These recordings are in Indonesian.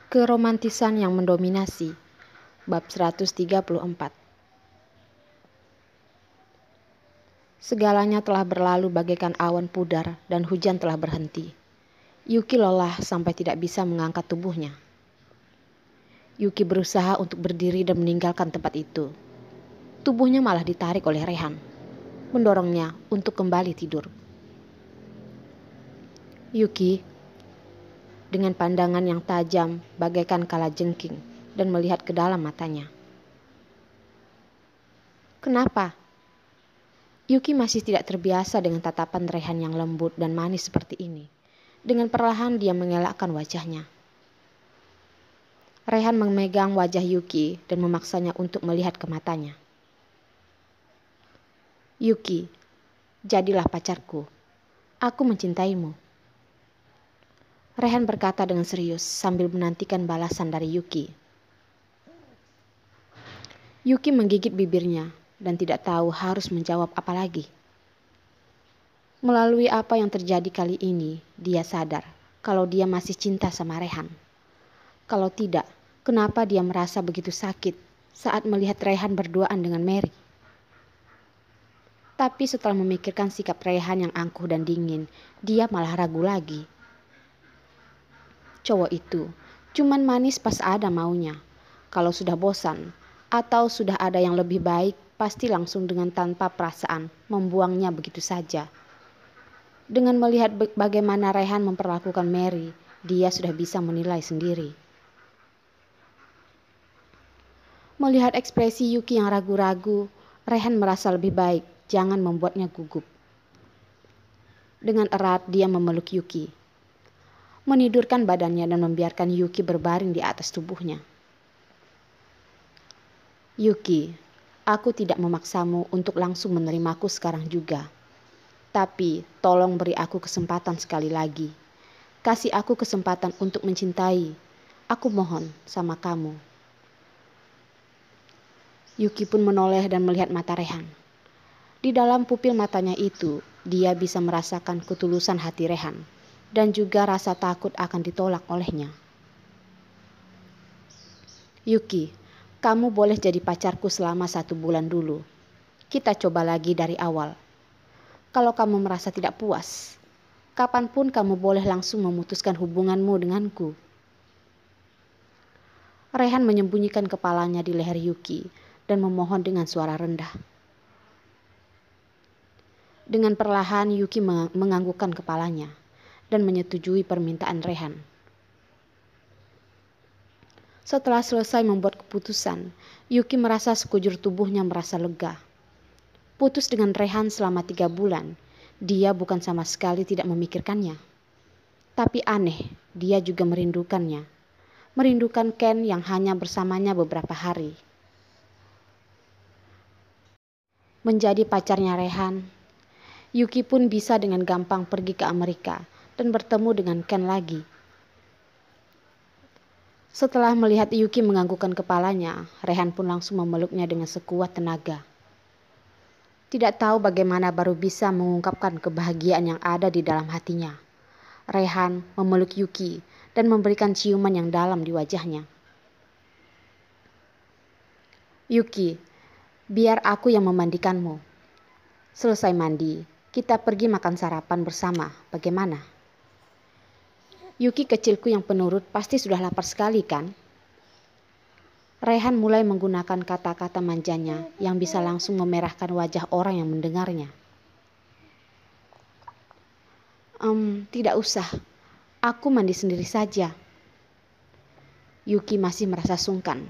Keromantisan yang mendominasi. Bab 134. Segalanya telah berlalu bagaikan awan pudar dan hujan telah berhenti. Yuki lelah sampai tidak bisa mengangkat tubuhnya. Yuki berusaha untuk berdiri dan meninggalkan tempat itu. Tubuhnya malah ditarik oleh Rehan, mendorongnya untuk kembali tidur. Yuki, dengan pandangan yang tajam bagaikan kalajengking dan melihat ke dalam matanya. Kenapa? Yuki masih tidak terbiasa dengan tatapan Rehan yang lembut dan manis seperti ini. Dengan perlahan dia mengelakkan wajahnya. Rehan memegang wajah Yuki dan memaksanya untuk melihat ke matanya. Yuki, jadilah pacarku. Aku mencintaimu. Rehan berkata dengan serius sambil menantikan balasan dari Yuki. Yuki menggigit bibirnya dan tidak tahu harus menjawab apa lagi. Melalui apa yang terjadi kali ini, dia sadar kalau dia masih cinta sama Rehan. Kalau tidak, kenapa dia merasa begitu sakit saat melihat Rehan berduaan dengan Mary? Tapi setelah memikirkan sikap Rehan yang angkuh dan dingin, dia malah ragu lagi. Cowok itu cuman manis pas ada maunya. Kalau sudah bosan atau sudah ada yang lebih baik, pasti langsung dengan tanpa perasaan membuangnya begitu saja. Dengan melihat bagaimana Rehan memperlakukan Mary, dia sudah bisa menilai sendiri. Melihat ekspresi Yuki yang ragu-ragu, Rehan merasa lebih baik jangan membuatnya gugup. Dengan erat dia memeluk Yuki, menidurkan badannya dan membiarkan Yuki berbaring di atas tubuhnya. Yuki, aku tidak memaksamu untuk langsung menerimaku sekarang juga. Tapi tolong beri aku kesempatan sekali lagi. Kasih aku kesempatan untuk mencintai. Aku mohon sama kamu. Yuki pun menoleh dan melihat mata Rehan. Di dalam pupil matanya itu, dia bisa merasakan ketulusan hati Rehan dan juga rasa takut akan ditolak olehnya. Yuki, kamu boleh jadi pacarku selama 1 bulan dulu. Kita coba lagi dari awal. Kalau kamu merasa tidak puas, kapanpun kamu boleh langsung memutuskan hubunganmu denganku. Rehan menyembunyikan kepalanya di leher Yuki dan memohon dengan suara rendah. Dengan perlahan Yuki menganggukkan kepalanya dan menyetujui permintaan Rehan. Setelah selesai membuat keputusan, Yuki merasa sekujur tubuhnya merasa lega. Putus dengan Rehan selama 3 bulan, dia bukan sama sekali tidak memikirkannya. Tapi aneh, dia juga merindukannya. Merindukan Ken yang hanya bersamanya beberapa hari. Menjadi pacarnya Rehan, Yuki pun bisa dengan gampang pergi ke Amerika dan bertemu dengan Ken lagi. Setelah melihat Yuki menganggukkan kepalanya, Rehan pun langsung memeluknya dengan sekuat tenaga. Tidak tahu bagaimana baru bisa mengungkapkan kebahagiaan yang ada di dalam hatinya. Rehan memeluk Yuki dan memberikan ciuman yang dalam di wajahnya. Yuki, biar aku yang memandikanmu. Selesai mandi, kita pergi makan sarapan bersama, bagaimana? Yuki kecilku yang penurut pasti sudah lapar sekali kan? Rehan mulai menggunakan kata-kata manjanya yang bisa langsung memerahkan wajah orang yang mendengarnya. Tidak usah, aku mandi sendiri saja. Yuki masih merasa sungkan,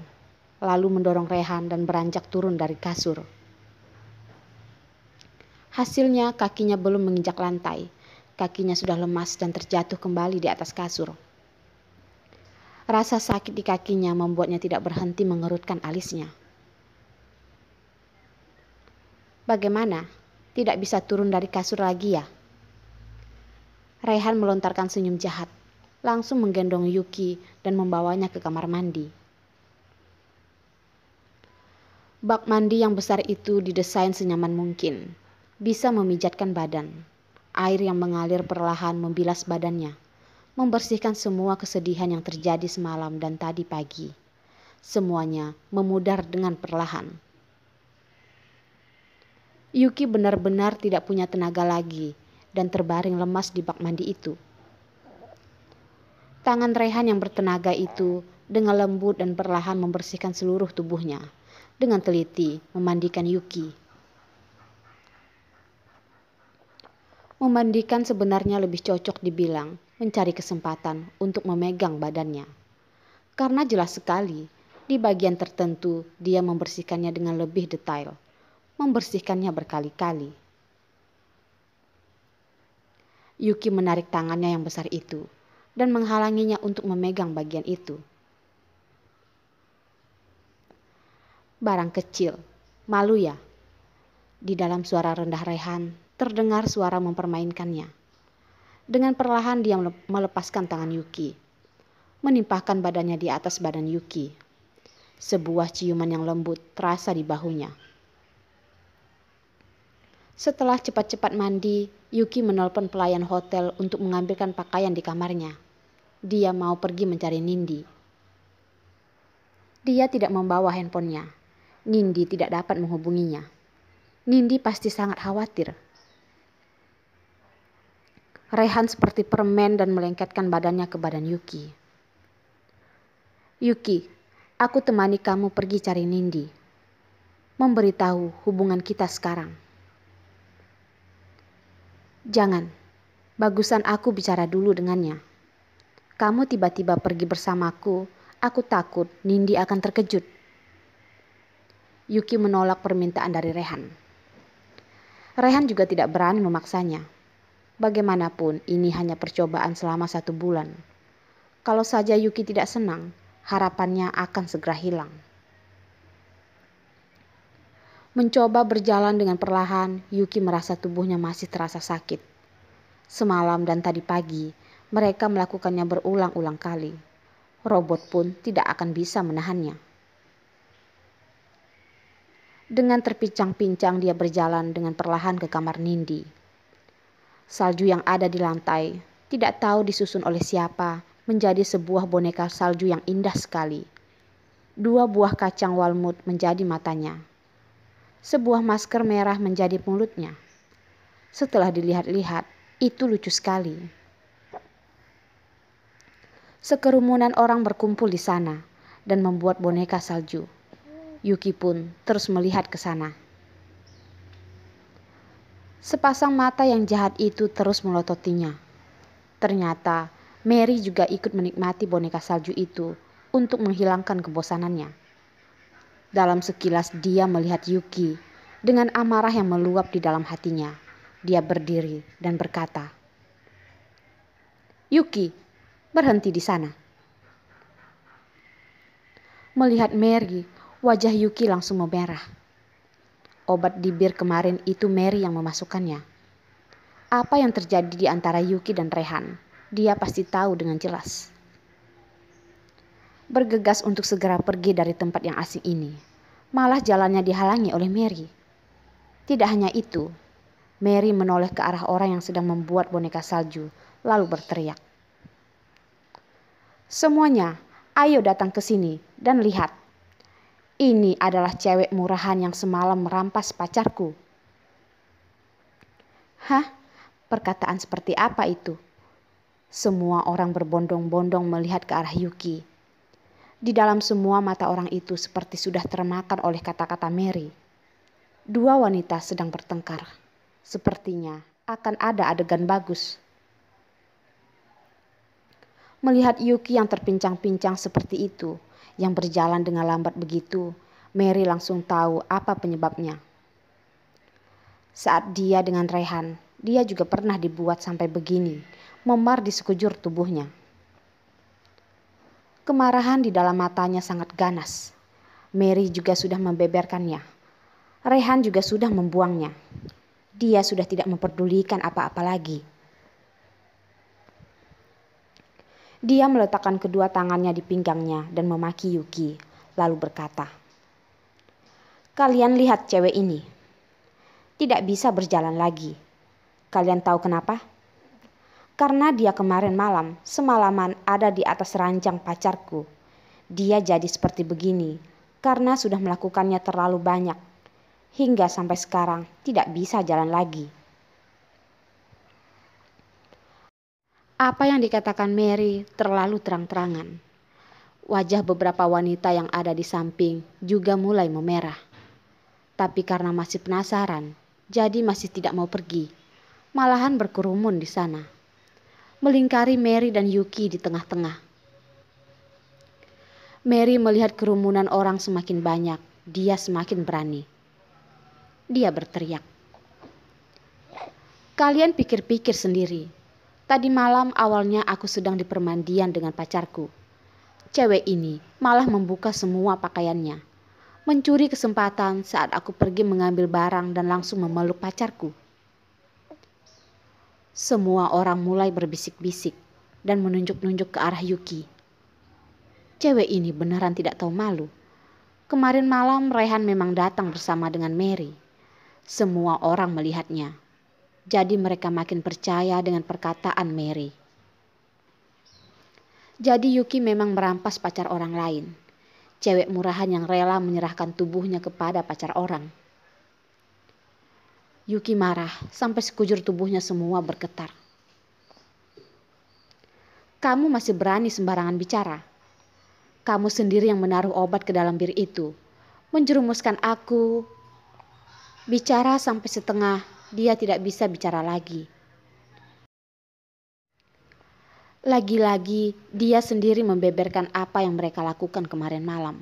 lalu mendorong Rehan dan beranjak turun dari kasur. Hasilnya kakinya belum menginjak lantai, kakinya sudah lemas dan terjatuh kembali di atas kasur. Rasa sakit di kakinya membuatnya tidak berhenti mengerutkan alisnya. Bagaimana? Tidak bisa turun dari kasur lagi ya? Rehan melontarkan senyum jahat, langsung menggendong Yuki dan membawanya ke kamar mandi. Bak mandi yang besar itu didesain senyaman mungkin, bisa memijatkan badan. Air yang mengalir perlahan membilas badannya. membersihkan semua kesedihan yang terjadi semalam dan tadi pagi. Semuanya memudar dengan perlahan. Yuki benar-benar tidak punya tenaga lagi dan terbaring lemas di bak mandi itu. Tangan Rehan yang bertenaga itu dengan lembut dan perlahan membersihkan seluruh tubuhnya. Dengan teliti memandikan Yuki. Memandikan sebenarnya lebih cocok dibilang mencari kesempatan untuk memegang badannya. Karena jelas sekali di bagian tertentu dia membersihkannya dengan lebih detail. Membersihkannya berkali-kali. Yuki menarik tangannya yang besar itu dan menghalanginya untuk memegang bagian itu. Barang kecil, malu ya? Di dalam suara rendah Rehan terdengar suara mempermainkannya. Dengan perlahan dia melepaskan tangan Yuki, menimpahkan badannya di atas badan Yuki. Sebuah ciuman yang lembut terasa di bahunya. Setelah cepat-cepat mandi, Yuki menelpon pelayan hotel untuk mengambilkan pakaian di kamarnya. Dia mau pergi mencari Nindi. Dia tidak membawa handphonenya. Nindi tidak dapat menghubunginya. Nindi pasti sangat khawatir. Rehan seperti permen dan melengketkan badannya ke badan Yuki. Yuki, aku temani kamu pergi cari Nindi. Memberitahu hubungan kita sekarang. Jangan, bagusan aku bicara dulu dengannya. Kamu tiba-tiba pergi bersamaku, aku takut Nindi akan terkejut. Yuki menolak permintaan dari Rehan. Rehan juga tidak berani memaksanya. Bagaimanapun ini hanya percobaan selama 1 bulan. Kalau saja Yuki tidak senang, harapannya akan segera hilang. Mencoba berjalan dengan perlahan, Yuki merasa tubuhnya masih terasa sakit. Semalam dan tadi pagi, mereka melakukannya berulang-ulang kali. Robot pun tidak akan bisa menahannya. Dengan terpincang-pincang dia berjalan dengan perlahan ke kamar Nindi. Salju yang ada di lantai, tidak tahu disusun oleh siapa, menjadi sebuah boneka salju yang indah sekali. 2 buah kacang walnut menjadi matanya. Sebuah masker merah menjadi mulutnya. Setelah dilihat-lihat, itu lucu sekali. Sekerumunan orang berkumpul di sana dan membuat boneka salju. Yuki pun terus melihat ke sana. Sepasang mata yang jahat itu terus melototinya. Ternyata Mary juga ikut menikmati boneka salju itu untuk menghilangkan kebosanannya. Dalam sekilas dia melihat Yuki dengan amarah yang meluap di dalam hatinya. Dia berdiri dan berkata, "Yuki, berhenti di sana." Melihat Mary, wajah Yuki langsung memerah. Obat di bir kemarin itu Mary yang memasukkannya. Apa yang terjadi di antara Yuki dan Rehan, dia pasti tahu dengan jelas. Bergegas untuk segera pergi dari tempat yang asing ini, malah jalannya dihalangi oleh Mary. Tidak hanya itu, Mary menoleh ke arah orang yang sedang membuat boneka salju, lalu berteriak, "Semuanya, ayo datang ke sini dan lihat. Ini adalah cewek murahan yang semalam merampas pacarku." Hah? Perkataan seperti apa itu? Semua orang berbondong-bondong melihat ke arah Yuki. Di dalam semua mata orang itu seperti sudah termakan oleh kata-kata Mary. 2 wanita sedang bertengkar. Sepertinya akan ada adegan bagus. Melihat Yuki yang terpincang-pincang seperti itu, yang berjalan dengan lambat begitu, Mary langsung tahu apa penyebabnya. Saat dia dengan Rehan, dia juga pernah dibuat sampai begini, memar di sekujur tubuhnya. Kemarahan di dalam matanya sangat ganas. Mary juga sudah membeberkannya. Rehan juga sudah membuangnya. Dia sudah tidak memperdulikan apa-apa lagi. Dia meletakkan kedua tangannya di pinggangnya dan memaki Yuki, lalu berkata, "Kalian lihat cewek ini. Tidak bisa berjalan lagi. Kalian tahu kenapa? Karena dia kemarin malam semalaman ada di atas ranjang pacarku. Dia jadi seperti begini karena sudah melakukannya terlalu banyak. Hingga sampai sekarang tidak bisa jalan lagi. Apa yang dikatakan Mary terlalu terang-terangan. Wajah beberapa wanita yang ada di samping juga mulai memerah. Tapi karena masih penasaran, jadi masih tidak mau pergi. Malahan berkerumun di sana. Melingkari Mary dan Yuki di tengah-tengah. Mary melihat kerumunan orang semakin banyak. Dia semakin berani. Dia berteriak. Kalian pikir-pikir sendiri. Tadi malam awalnya aku sedang di permandian dengan pacarku. Cewek ini malah membuka semua pakaiannya. Mencuri kesempatan saat aku pergi mengambil barang dan langsung memeluk pacarku. Semua orang mulai berbisik-bisik dan menunjuk-nunjuk ke arah Yuki. Cewek ini beneran tidak tahu malu. Kemarin malam Rehan memang datang bersama dengan Mary. Semua orang melihatnya. Jadi mereka makin percaya dengan perkataan Mary. Jadi Yuki memang merampas pacar orang lain. Cewek murahan yang rela menyerahkan tubuhnya kepada pacar orang. Yuki marah sampai sekujur tubuhnya semua bergetar. Kamu masih berani sembarangan bicara. Kamu sendiri yang menaruh obat ke dalam bir itu. Menjerumuskan aku. Bicara sampai setengah, dia tidak bisa bicara lagi. Lagi-lagi dia sendiri membeberkan apa yang mereka lakukan kemarin malam.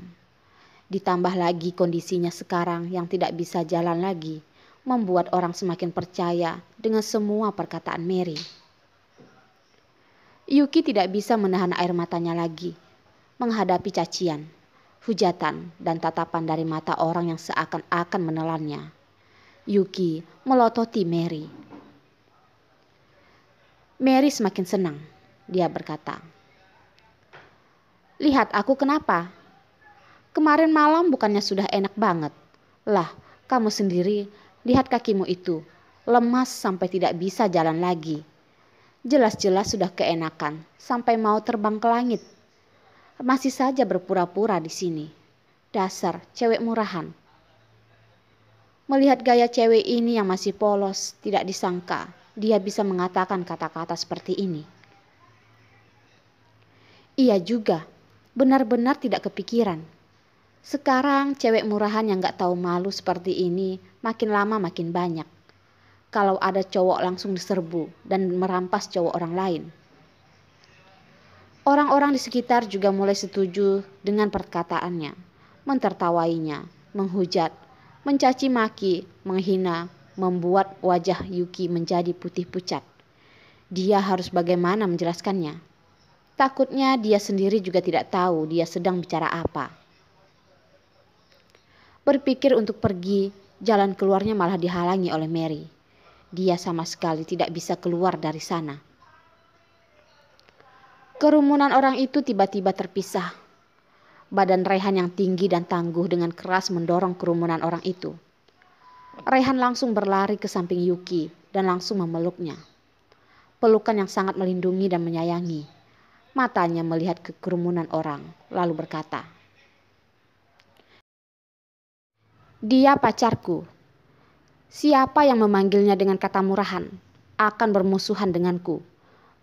Ditambah lagi kondisinya sekarang yang tidak bisa jalan lagi, membuat orang semakin percaya dengan semua perkataan Mary. Yuki tidak bisa menahan air matanya lagi, menghadapi cacian, hujatan, dan tatapan dari mata orang yang seakan-akan menelannya. Yuki melototi Mary. Mary semakin senang. Dia berkata, lihat aku kenapa? Kemarin malam bukannya sudah enak banget. Lah, kamu sendiri lihat kakimu itu. Lemas sampai tidak bisa jalan lagi. Jelas-jelas sudah keenakan sampai mau terbang ke langit. Masih saja berpura-pura di sini. Dasar cewek murahan. Melihat gaya cewek ini yang masih polos, tidak disangka dia bisa mengatakan kata-kata seperti ini. Iya juga, benar-benar tidak kepikiran. Sekarang cewek murahan yang gak tahu malu seperti ini makin lama makin banyak. Kalau ada cowok langsung diserbu dan merampas cowok orang lain. Orang-orang di sekitar juga mulai setuju dengan perkataannya. Mentertawainya, menghujat, mencaci maki, menghina, membuat wajah Yuki menjadi putih pucat. Dia harus bagaimana menjelaskannya? Takutnya dia sendiri juga tidak tahu dia sedang bicara apa. Berpikir untuk pergi, jalan keluarnya malah dihalangi oleh Mary. Dia sama sekali tidak bisa keluar dari sana. Kerumunan orang itu tiba-tiba terpisah. Badan Rehan yang tinggi dan tangguh dengan keras mendorong kerumunan orang itu. Rehan langsung berlari ke samping Yuki dan langsung memeluknya. Pelukan yang sangat melindungi dan menyayangi. Matanya melihat ke kerumunan orang, lalu berkata, dia pacarku. Siapa yang memanggilnya dengan kata murahan akan bermusuhan denganku,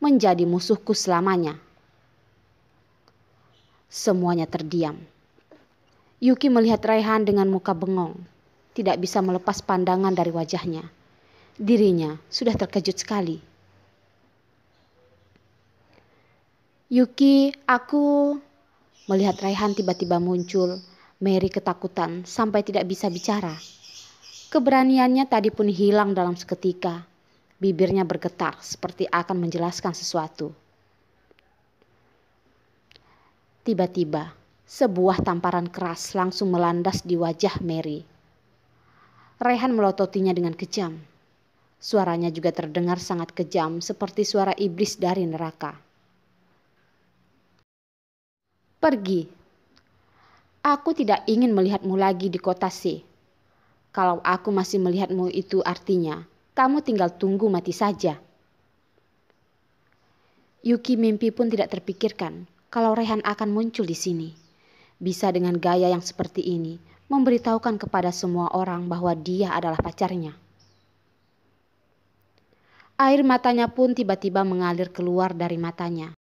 menjadi musuhku selamanya. Semuanya terdiam. Yuki melihat Rehan dengan muka bengong, tidak bisa melepas pandangan dari wajahnya. Dirinya sudah terkejut sekali. Yuki, aku... Melihat Rehan tiba-tiba muncul, Mary ketakutan sampai tidak bisa bicara. Keberaniannya tadi pun hilang dalam seketika. Bibirnya bergetar seperti akan menjelaskan sesuatu. Tiba-tiba, sebuah tamparan keras langsung melandas di wajah Mary. Rehan melototinya dengan kejam. Suaranya juga terdengar sangat kejam seperti suara iblis dari neraka. Pergi. Aku tidak ingin melihatmu lagi di kota C. Kalau aku masih melihatmu itu artinya kamu tinggal tunggu mati saja. Yuki mimpi pun tidak terpikirkan kalau Rehan akan muncul di sini. Bisa dengan gaya yang seperti ini, memberitahukan kepada semua orang bahwa dia adalah pacarnya. Air matanya pun tiba-tiba mengalir keluar dari matanya.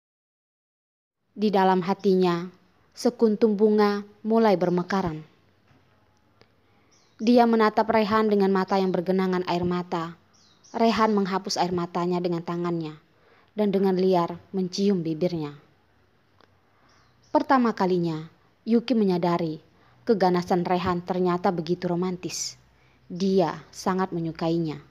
Di dalam hatinya, sekuntum bunga mulai bermekaran. Dia menatap Rehan dengan mata yang bergenangan air mata. Rehan menghapus air matanya dengan tangannya dan dengan liar mencium bibirnya. Pertama kalinya, Yuki menyadari keganasan Rehan ternyata begitu romantis. Dia sangat menyukainya.